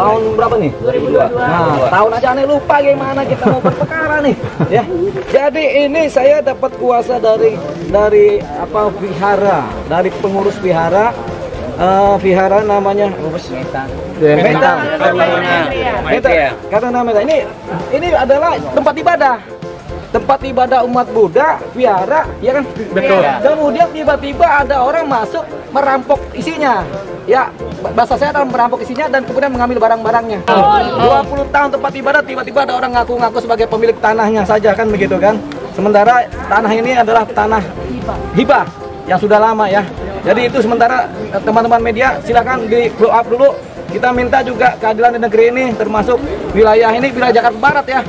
Tahun berapa nih? 2022. Nah, tahun aja aneh lupa gimana kita mau berperkara nih, ya. Jadi ini saya dapat kuasa dari vihara, dari pengurus vihara. Vihara namanya Meta. Karena namanya ini adalah tempat ibadah. Tempat ibadah umat Buddha, vihara, ya kan? Betul. Kemudian tiba-tiba ada orang masuk merampok isinya. Ya, bahasa saya adalah merampok isinya dan kemudian mengambil barang-barangnya. 20 tahun tempat ibadah, tiba-tiba ada orang ngaku-ngaku sebagai pemilik tanahnya saja, kan begitu kan? Sementara tanah ini adalah tanah hibah yang sudah lama, ya. Jadi itu sementara teman-teman media silakan di blow up dulu. Kita minta juga keadilan di negeri ini, termasuk wilayah ini, wilayah Jakarta Barat, ya.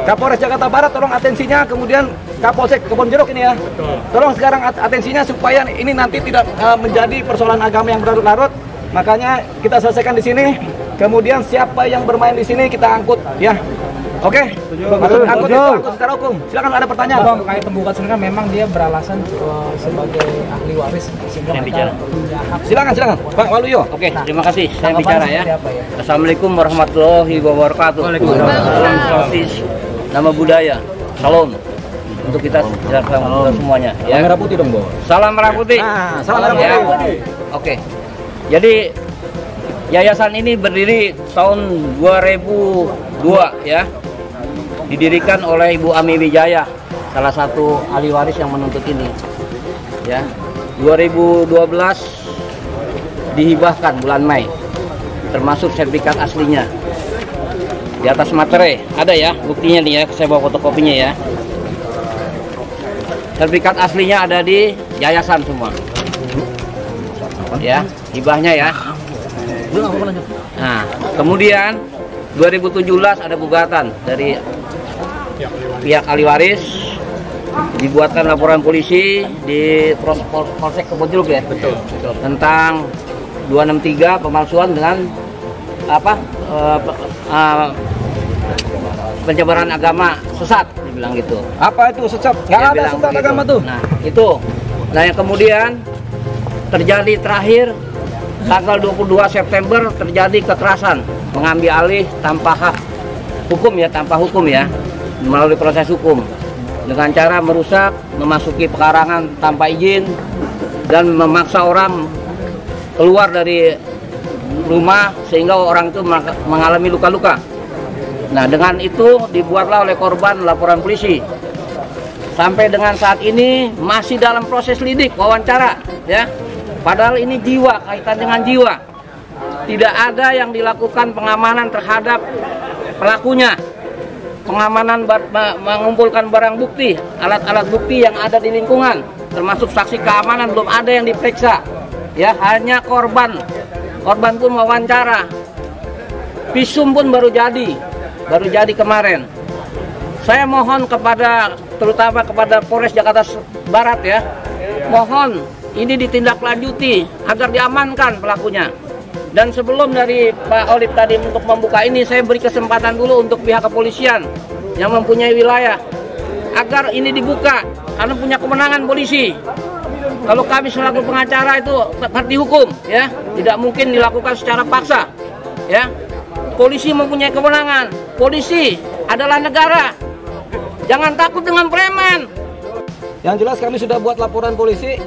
Kapolres Jakarta Barat tolong atensinya, kemudian Kapolsek Kebonjeruk ini, ya. Tolong sekarang atensinya supaya ini nanti tidak menjadi persoalan agama yang berlarut-larut. Makanya kita selesaikan di sini. Kemudian siapa yang bermain di sini kita angkut, ya. Oke. Angkut secara hukum. Silakan ada pertanyaan. Bang, terkait pembukaan sini kan memang dia beralasan sebagai ahli waris sehingga mereka punya hak. Silakan, Pak Waluyo. Oke, terima kasih. Saya bicara, ya. Assalamualaikum warahmatullahi wabarakatuh. Salam swastiastu, nama budaya. Salam untuk kita semuanya. Ya. Merah putih dong, Bos. Salam merah putih. Nah, salam merah putih. Oke. Jadi yayasan ini berdiri tahun 2002, ya. Didirikan oleh Ibu Ami Wijaya, salah satu ahli waris yang menuntut ini. Ya. 2012 dihibahkan bulan Mei, termasuk sertifikat aslinya. Di atas materai ada, ya, buktinya nih, ya. Saya bawa fotokopinya, ya. Sertifikat aslinya ada di yayasan semua. Ya, hibahnya, ya. Nah, kemudian 2017 ada gugatan dari pihak ahli waris, dibuatkan laporan polisi di Polsek Kebonjeruk, ya. Betul. Tentang 263 pemalsuan dengan penyebaran agama sesat, dibilang gitu. Apa itu sesat? Nggak ada sesat gitu. agama tuh. Nah, itu. Nah, yang kemudian terjadi terakhir tanggal 22 September terjadi kekerasan, mengambil alih tanpa hak hukum, ya, tanpa hukum, ya, melalui proses hukum dengan cara merusak, memasuki pekarangan tanpa izin dan memaksa orang keluar dari rumah sehingga orang itu mengalami luka-luka. Nah, dengan itu dibuatlah oleh korban laporan polisi. Sampai dengan saat ini masih dalam proses lidik, wawancara, ya. Padahal ini jiwa, kaitan dengan jiwa. Tidak ada yang dilakukan pengamanan terhadap pelakunya. Pengamanan mengumpulkan barang bukti, alat-alat bukti yang ada di lingkungan, termasuk saksi keamanan belum ada yang diperiksa. Ya, hanya korban. Korban pun wawancara. Visum pun baru jadi kemarin. Saya mohon terutama kepada Polres Jakarta Barat, ya. Mohon ini ditindaklanjuti agar diamankan pelakunya. Dan sebelum dari Pak Olip tadi untuk membuka ini, saya beri kesempatan dulu untuk pihak kepolisian yang mempunyai wilayah agar ini dibuka, karena punya kewenangan polisi. Kalau kami selaku pengacara itu ngerti hukum, ya, tidak mungkin dilakukan secara paksa, ya. Polisi mempunyai kewenangan. Polisi adalah negara. Jangan takut dengan preman. Yang jelas kami sudah buat laporan polisi.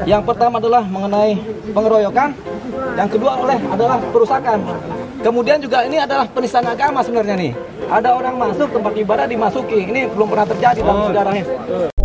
Yang pertama adalah mengenai pengeroyokan, yang kedua adalah perusakan. Kemudian juga ini adalah penistaan agama sebenarnya nih. Ada orang masuk tempat ibadah dimasuki. Ini belum pernah terjadi dalam sejarah ini.